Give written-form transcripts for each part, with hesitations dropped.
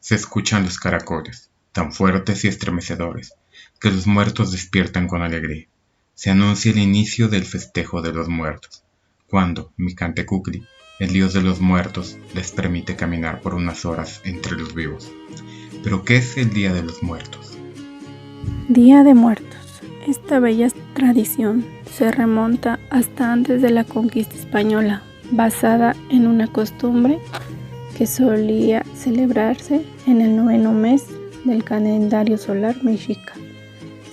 Se escuchan los caracoles, tan fuertes y estremecedores, que los muertos despiertan con alegría. Se anuncia el inicio del festejo de los muertos, cuando Micantecutli, el dios de los muertos, les permite caminar por unas horas entre los vivos. ¿Pero qué es el Día de los Muertos? Día de Muertos. Esta bella tradición se remonta hasta antes de la conquista española, basada en una costumbre que solía celebrarse en el 9º mes del calendario solar mexica.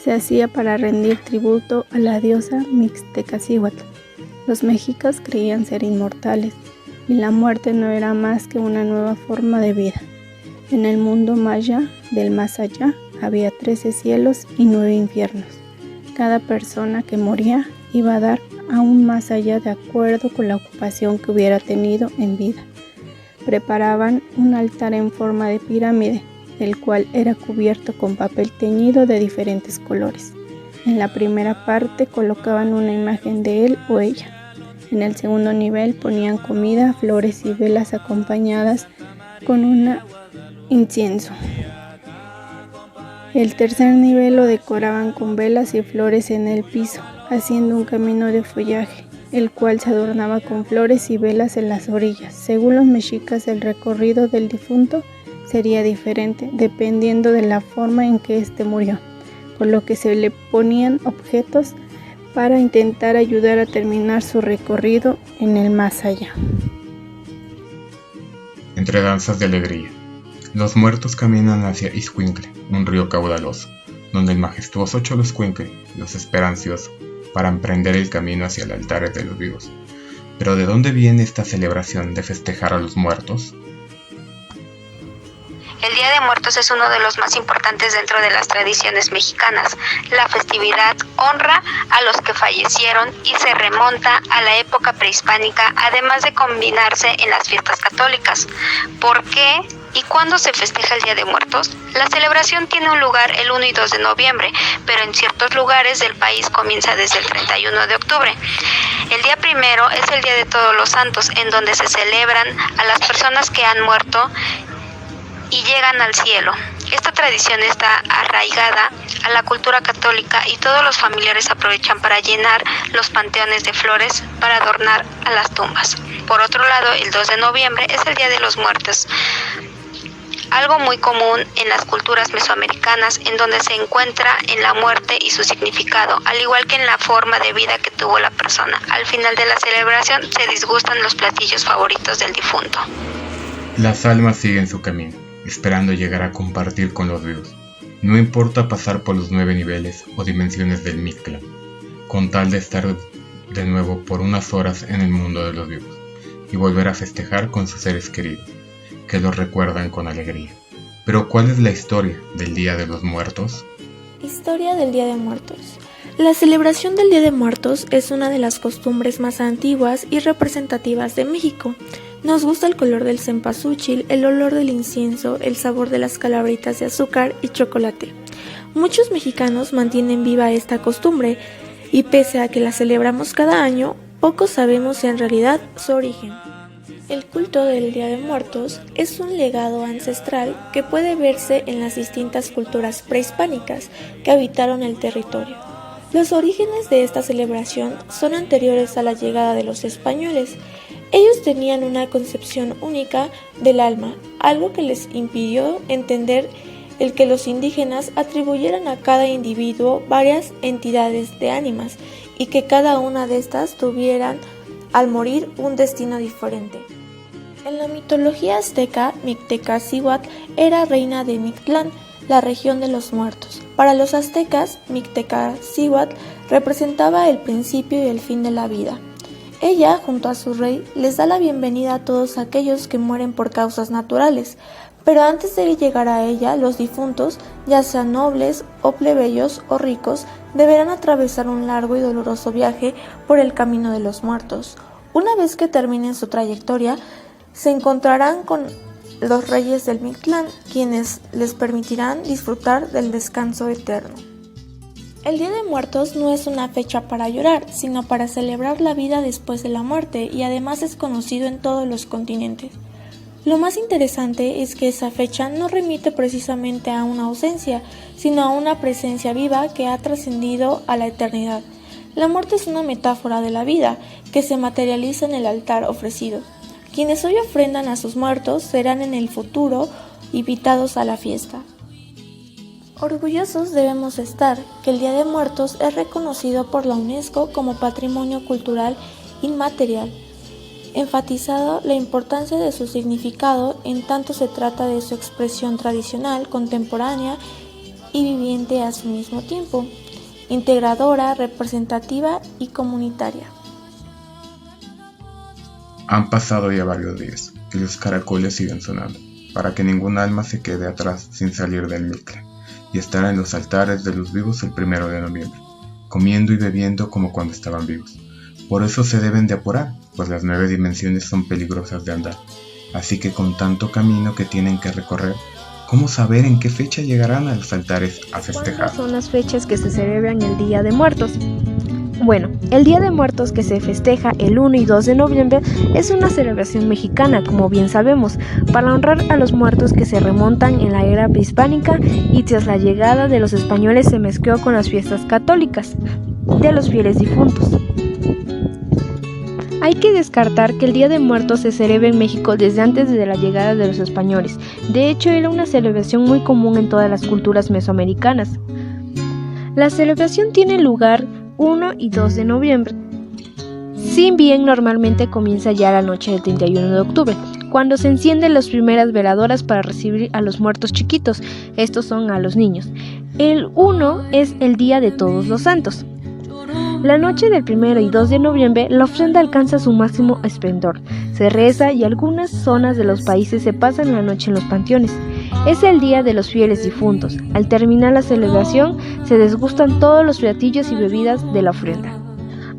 Se hacía para rendir tributo a la diosa Mixtecacihuatl. Los mexicas creían ser inmortales y la muerte no era más que una nueva forma de vida. En el mundo maya del más allá había 13 cielos y 9 infiernos. Cada persona que moría iba a dar aún más allá de acuerdo con la ocupación que hubiera tenido en vida. Preparaban un altar en forma de pirámide, el cual era cubierto con papel teñido de diferentes colores. En la primera parte colocaban una imagen de él o ella. En el segundo nivel ponían comida, flores y velas acompañadas con un incienso. El tercer nivel lo decoraban con velas y flores en el piso, haciendo un camino de follaje, el cual se adornaba con flores y velas en las orillas. Según los mexicas, el recorrido del difunto sería diferente, dependiendo de la forma en que éste murió, por lo que se le ponían objetos para intentar ayudar a terminar su recorrido en el más allá. Entre danzas de alegría, los muertos caminan hacia Ixcuincle, un río caudaloso, donde el majestuoso Xoloscuincle los espera ansioso para emprender el camino hacia el altar de los vivos. ¿Pero de dónde viene esta celebración de festejar a los muertos? El Día de Muertos es uno de los más importantes dentro de las tradiciones mexicanas. La festividad honra a los que fallecieron y se remonta a la época prehispánica, además de combinarse en las fiestas católicas. ¿Por qué y cuándo se festeja el Día de Muertos? La celebración tiene un lugar el 1 y 2 de noviembre, pero en ciertos lugares del país comienza desde el 31 de octubre. El día primero es el Día de Todos los Santos, en donde se celebran a las personas que han muerto y llegan al cielo. Esta tradición está arraigada a la cultura católica y todos los familiares aprovechan para llenar los panteones de flores para adornar a las tumbas. Por otro lado, el 2 de noviembre es el Día de los Muertos, algo muy común en las culturas mesoamericanas, en donde se encuentra en la muerte y su significado, al igual que en la forma de vida que tuvo la persona. Al final de la celebración se disgustan los platillos favoritos del difunto. Las almas siguen su camino, esperando llegar a compartir con los vivos. No importa pasar por los 9 niveles o dimensiones del Mictlán, con tal de estar de nuevo por unas horas en el mundo de los vivos y volver a festejar con sus seres queridos, que los recuerdan con alegría. Pero ¿cuál es la historia del Día de los Muertos? Historia del Día de Muertos. La celebración del Día de Muertos es una de las costumbres más antiguas y representativas de México. Nos gusta el color del cempasúchil, el olor del incienso, el sabor de las calabritas de azúcar y chocolate. Muchos mexicanos mantienen viva esta costumbre y pese a que la celebramos cada año, pocos sabemos en realidad su origen. El culto del Día de Muertos es un legado ancestral que puede verse en las distintas culturas prehispánicas que habitaron el territorio. Los orígenes de esta celebración son anteriores a la llegada de los españoles. Ellos tenían una concepción única del alma, algo que les impidió entender el que los indígenas atribuyeran a cada individuo varias entidades de ánimas y que cada una de estas tuvieran al morir un destino diferente. En la mitología azteca, Mictecacihuatl era reina de Mictlán, la región de los muertos. Para los aztecas, Mictecacihuatl representaba el principio y el fin de la vida. Ella, junto a su rey, les da la bienvenida a todos aquellos que mueren por causas naturales, pero antes de llegar a ella, los difuntos, ya sean nobles o plebeyos o ricos, deberán atravesar un largo y doloroso viaje por el camino de los muertos. Una vez que terminen su trayectoria, se encontrarán con los reyes del Mictlán, quienes les permitirán disfrutar del descanso eterno. El Día de Muertos no es una fecha para llorar, sino para celebrar la vida después de la muerte y además es conocido en todos los continentes. Lo más interesante es que esa fecha no remite precisamente a una ausencia, sino a una presencia viva que ha trascendido a la eternidad. La muerte es una metáfora de la vida que se materializa en el altar ofrecido. Quienes hoy ofrendan a sus muertos serán en el futuro invitados a la fiesta. Orgullosos debemos estar que el Día de Muertos es reconocido por la UNESCO como Patrimonio Cultural Inmaterial, enfatizado la importancia de su significado en tanto se trata de su expresión tradicional, contemporánea y viviente a su mismo tiempo, integradora, representativa y comunitaria. Han pasado ya varios días y los caracoles siguen sonando, para que ningún alma se quede atrás sin salir del Mictlán y estar en los altares de los vivos el 1 de noviembre, comiendo y bebiendo como cuando estaban vivos. Por eso se deben de apurar, pues las 9 dimensiones son peligrosas de andar, así que con tanto camino que tienen que recorrer, ¿cómo saber en qué fecha llegarán a los altares a festejar? ¿Cuáles son las fechas que se celebran el Día de Muertos? Bueno, el Día de Muertos, que se festeja el 1 y 2 de noviembre, es una celebración mexicana, como bien sabemos, para honrar a los muertos que se remontan en la era prehispánica y tras la llegada de los españoles se mezcló con las fiestas católicas de los fieles difuntos. Hay que descartar que el Día de Muertos se celebra en México desde antes de la llegada de los españoles. De hecho, era una celebración muy común en todas las culturas mesoamericanas. La celebración tiene lugar 1 y 2 de noviembre. Si bien normalmente comienza ya la noche del 31 de octubre, cuando se encienden las primeras veladoras para recibir a los muertos chiquitos, estos son a los niños. El 1 es el Día de Todos los Santos. La noche del 1 y 2 de noviembre, la ofrenda alcanza su máximo esplendor. Se reza y algunas zonas de los países se pasan la noche en los panteones. Es el día de los fieles difuntos. Al terminar la celebración, se desgustan todos los platillos y bebidas de la ofrenda.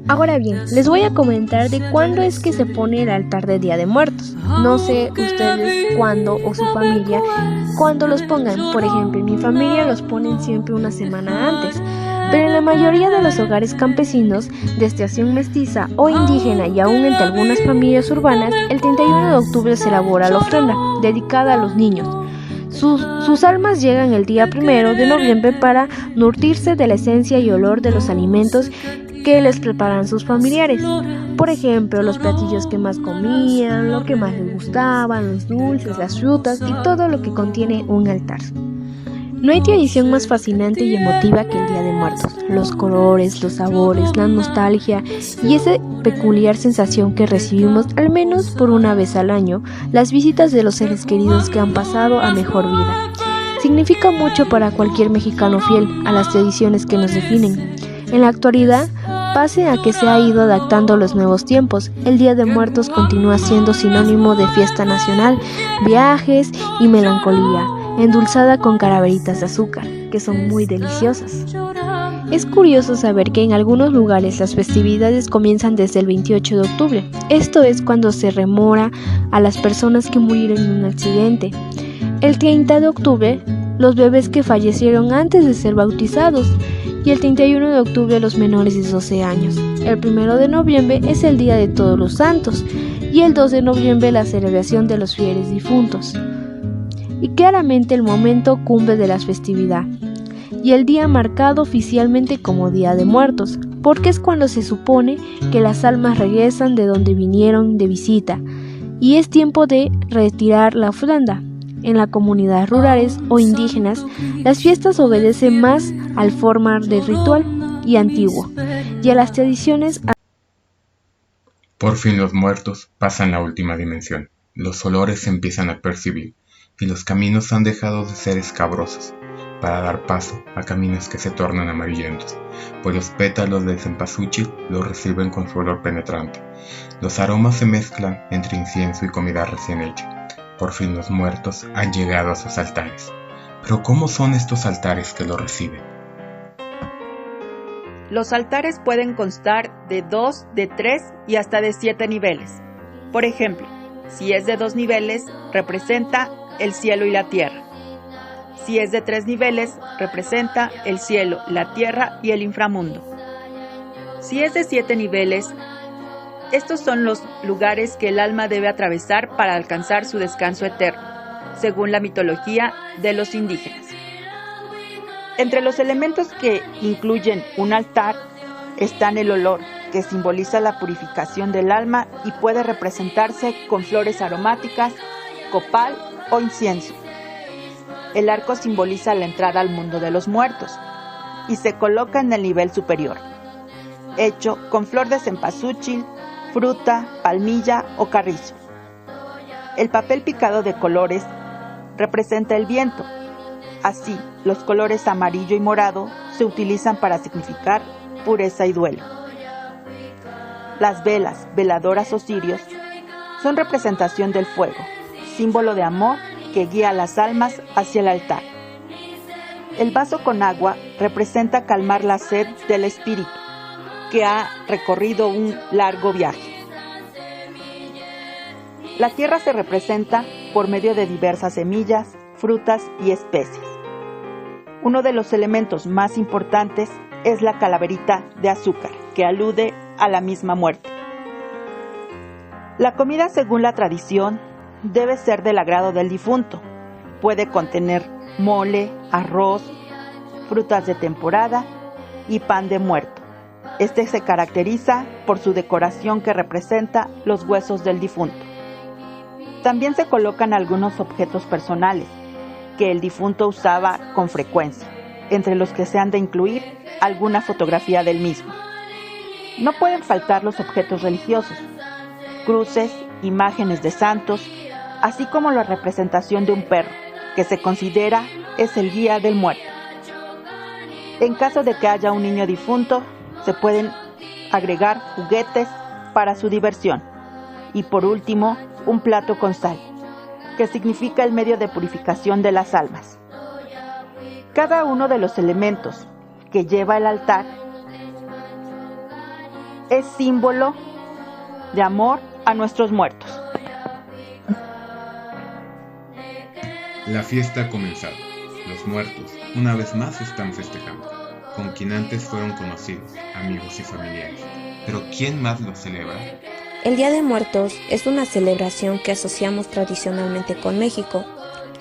Ahora bien, les voy a comentar de cuándo es que se pone el altar de Día de Muertos. No sé ustedes cuándo o su familia cuándo los pongan. Por ejemplo, en mi familia los ponen siempre una semana antes. Pero en la mayoría de los hogares campesinos de estación mestiza o indígena y aún entre algunas familias urbanas, el 31 de octubre se elabora la ofrenda dedicada a los niños. Sus almas llegan el día 1 de noviembre para nutrirse de la esencia y olor de los alimentos que les preparan sus familiares. Por ejemplo, los platillos que más comían, lo que más les gustaban, los dulces, las frutas y todo lo que contiene un altar. No hay tradición más fascinante y emotiva que el Día de Muertos. Los colores, los sabores, la nostalgia y esa peculiar sensación que recibimos al menos por una vez al año, las visitas de los seres queridos que han pasado a mejor vida. Significa mucho para cualquier mexicano fiel a las tradiciones que nos definen. En la actualidad, pese a que se ha ido adaptando a los nuevos tiempos, el Día de Muertos continúa siendo sinónimo de fiesta nacional, viajes y melancolía, endulzada con calaveritas de azúcar, que son muy deliciosas. Es curioso saber que en algunos lugares las festividades comienzan desde el 28 de octubre. Esto es cuando se rememora a las personas que murieron en un accidente. El 30 de octubre, los bebés que fallecieron antes de ser bautizados. Y el 31 de octubre, los menores de 12 años. El 1 de noviembre es el Día de Todos los Santos. Y el 2 de noviembre, la celebración de los fieles difuntos. Y claramente el momento cumbre de la festividad, y el día marcado oficialmente como Día de Muertos, porque es cuando se supone que las almas regresan de donde vinieron de visita, y es tiempo de retirar la ofrenda. En las comunidades rurales o indígenas, las fiestas obedecen más al forma de ritual y antiguo, y a las tradiciones. Por fin los muertos pasan la última dimensión, los olores se empiezan a percibir, y los caminos han dejado de ser escabrosos, para dar paso a caminos que se tornan amarillentos, pues los pétalos del cempasúchil los reciben con su olor penetrante. Los aromas se mezclan entre incienso y comida recién hecha. Por fin los muertos han llegado a sus altares. Pero ¿cómo son estos altares que los reciben? Los altares pueden constar de 2, de 3 y hasta de 7 niveles. Por ejemplo, si es de 2 niveles, representa el cielo y la tierra. Si es de 3 niveles, representa el cielo, la tierra y el inframundo. Si es de 7 niveles, Estos son los lugares que el alma debe atravesar para alcanzar su descanso eterno, según la mitología de los indígenas. Entre los elementos que incluyen un altar están el olor, que simboliza la purificación del alma y puede representarse con flores aromáticas, copal o incienso. El arco simboliza la entrada al mundo de los muertos y se coloca en el nivel superior, hecho con flor de cempasúchil, fruta, palmilla o carrizo. El papel picado de colores representa el viento. Así, los colores amarillo y morado se utilizan para significar pureza y duelo. Las velas, veladoras o cirios, son representación del fuego, símbolo de amor que guía a las almas hacia el altar. El vaso con agua representa calmar la sed del espíritu, que ha recorrido un largo viaje. La tierra se representa por medio de diversas semillas, frutas y especies. Uno de los elementos más importantes es la calaverita de azúcar, que alude a la misma muerte. La comida, según la tradición, debe ser del agrado del difunto. Puede contener mole, arroz, frutas de temporada y pan de muerto. Este se caracteriza por su decoración que representa los huesos del difunto. También se colocan algunos objetos personales que el difunto usaba con frecuencia, entre los que se han de incluir alguna fotografía del mismo. No pueden faltar los objetos religiosos, cruces, imágenes de santos, así como la representación de un perro, que se considera es el guía del muerto. En caso de que haya un niño difunto, se pueden agregar juguetes para su diversión. Y por último, un plato con sal, que significa el medio de purificación de las almas. Cada uno de los elementos que lleva el altar es símbolo de amor a nuestros muertos. La fiesta ha comenzado. Los muertos, una vez más, están festejando, con quien antes fueron conocidos, amigos y familiares. Pero ¿quién más lo celebra? El Día de Muertos es una celebración que asociamos tradicionalmente con México.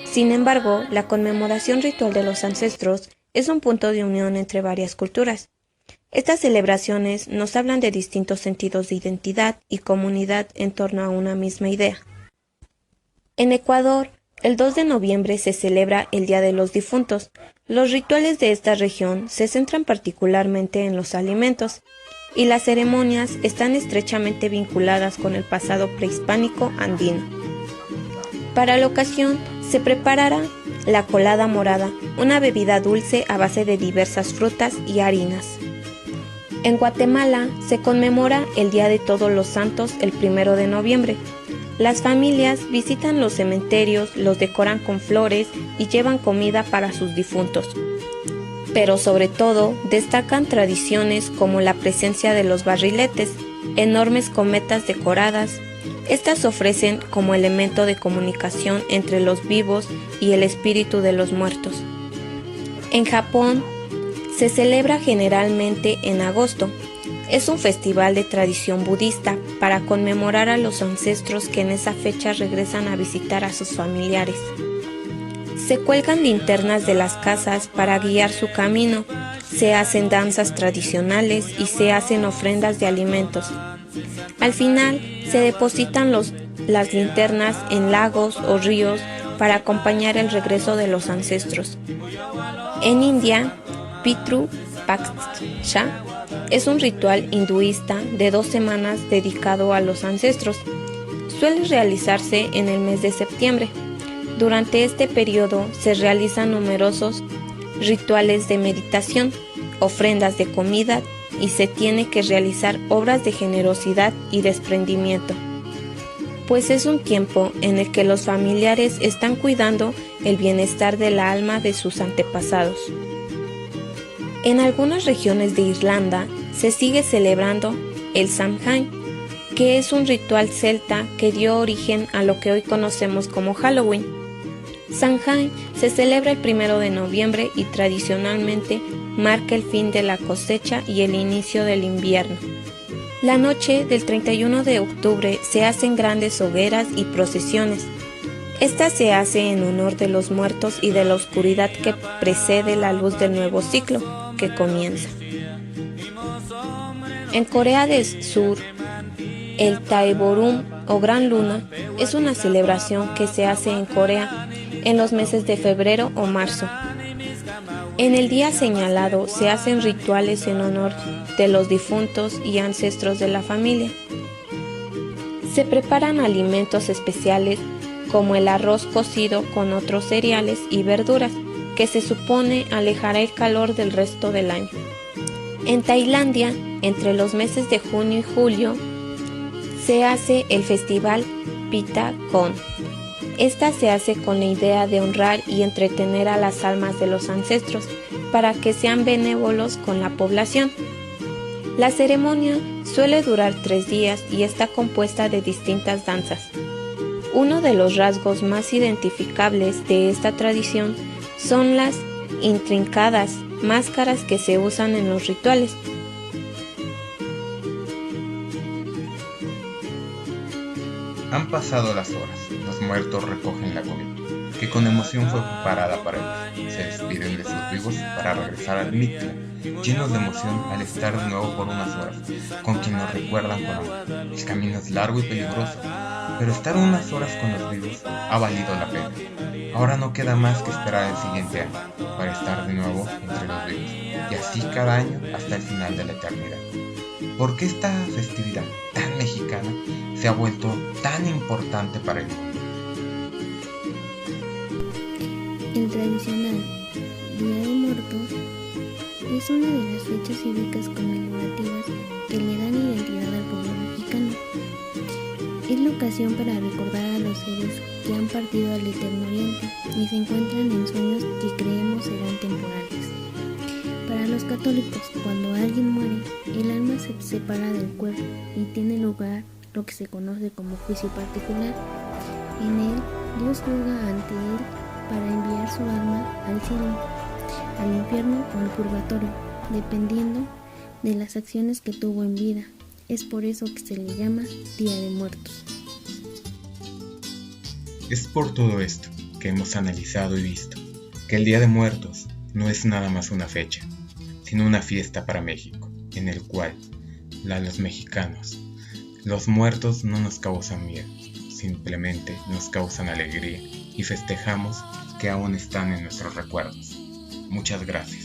Sin embargo, la conmemoración ritual de los ancestros es un punto de unión entre varias culturas. Estas celebraciones nos hablan de distintos sentidos de identidad y comunidad en torno a una misma idea. En Ecuador, el 2 de noviembre se celebra el Día de los Difuntos. Los rituales de esta región se centran particularmente en los alimentos, y las ceremonias están estrechamente vinculadas con el pasado prehispánico andino. Para la ocasión se preparará la colada morada, una bebida dulce a base de diversas frutas y harinas. En Guatemala se conmemora el Día de Todos los Santos el 1 de noviembre. Las familias visitan los cementerios, los decoran con flores y llevan comida para sus difuntos. Pero sobre todo destacan tradiciones como la presencia de los barriletes, enormes cometas decoradas. Estas ofrecen como elemento de comunicación entre los vivos y el espíritu de los muertos. En Japón se celebra generalmente en agosto. Es un festival de tradición budista para conmemorar a los ancestros que en esa fecha regresan a visitar a sus familiares. Se cuelgan linternas de las casas para guiar su camino, se hacen danzas tradicionales y se hacen ofrendas de alimentos. Al final, se depositan las linternas en lagos o ríos para acompañar el regreso de los ancestros. En India, Pitru Paksha es un ritual hinduista de 2 semanas dedicado a los ancestros. Suele realizarse en el mes de septiembre. Durante este periodo se realizan numerosos rituales de meditación, ofrendas de comida y se tiene que realizar obras de generosidad y desprendimiento, pues es un tiempo en el que los familiares están cuidando el bienestar del alma de sus antepasados. En algunas regiones de Irlanda se sigue celebrando el Samhain, que es un ritual celta que dio origen a lo que hoy conocemos como Halloween. Samhain se celebra el 1 de noviembre y tradicionalmente marca el fin de la cosecha y el inicio del invierno. La noche del 31 de octubre se hacen grandes hogueras y procesiones. Esta se hace en honor de los muertos y de la oscuridad que precede la luz del nuevo ciclo que comienza. En Corea del Sur, el Taeborum o Gran Luna es una celebración que se hace en Corea en los meses de febrero o marzo. En el día señalado se hacen rituales en honor de los difuntos y ancestros de la familia. Se preparan alimentos especiales como el arroz cocido con otros cereales y verduras que se supone alejará el calor del resto del año. En Tailandia, entre los meses de junio y julio, se hace el festival Pitthakon. Esta se hace con la idea de honrar y entretener a las almas de los ancestros para que sean benévolos con la población. La ceremonia suele durar 3 días y está compuesta de distintas danzas. Uno de los rasgos más identificables de esta tradición son las intrincadas máscaras que se usan en los rituales. Han pasado las horas, los muertos recogen la comida, que con emoción fue preparada para ellos. Se despiden de sus vivos para regresar al Mictlán, llenos de emoción al estar de nuevo por unas horas, con quien nos recuerdan con amor. El camino es largo y peligroso, pero estar unas horas con los vivos ha valido la pena. Ahora no queda más que esperar el siguiente año, para estar de nuevo entre los vivos, y así cada año hasta el final de la eternidad. ¿Por qué esta festividad tan mexicana se ha vuelto tan importante para el mundo? El tradicional Día de Muertos es una de las fechas cívicas conmemorativas que le dan identidad al pueblo mexicano. Es la ocasión para recordar a los seres que han partido al eterno oriente y se encuentran en sueños que creemos serán temporales. Para los católicos, cuando alguien muere, el alma se separa del cuerpo y tiene lugar lo que se conoce como juicio particular. En él, Dios juzga ante él para enviar su alma al cielo, al infierno o al purgatorio, dependiendo de las acciones que tuvo en vida. Es por eso que se le llama Día de Muertos. Es por todo esto que hemos analizado y visto que el Día de Muertos no es nada más una fecha, sino una fiesta para México, en el cual los mexicanos, los muertos no nos causan miedo, simplemente nos causan alegría y festejamos que aún están en nuestros recuerdos. Muchas gracias.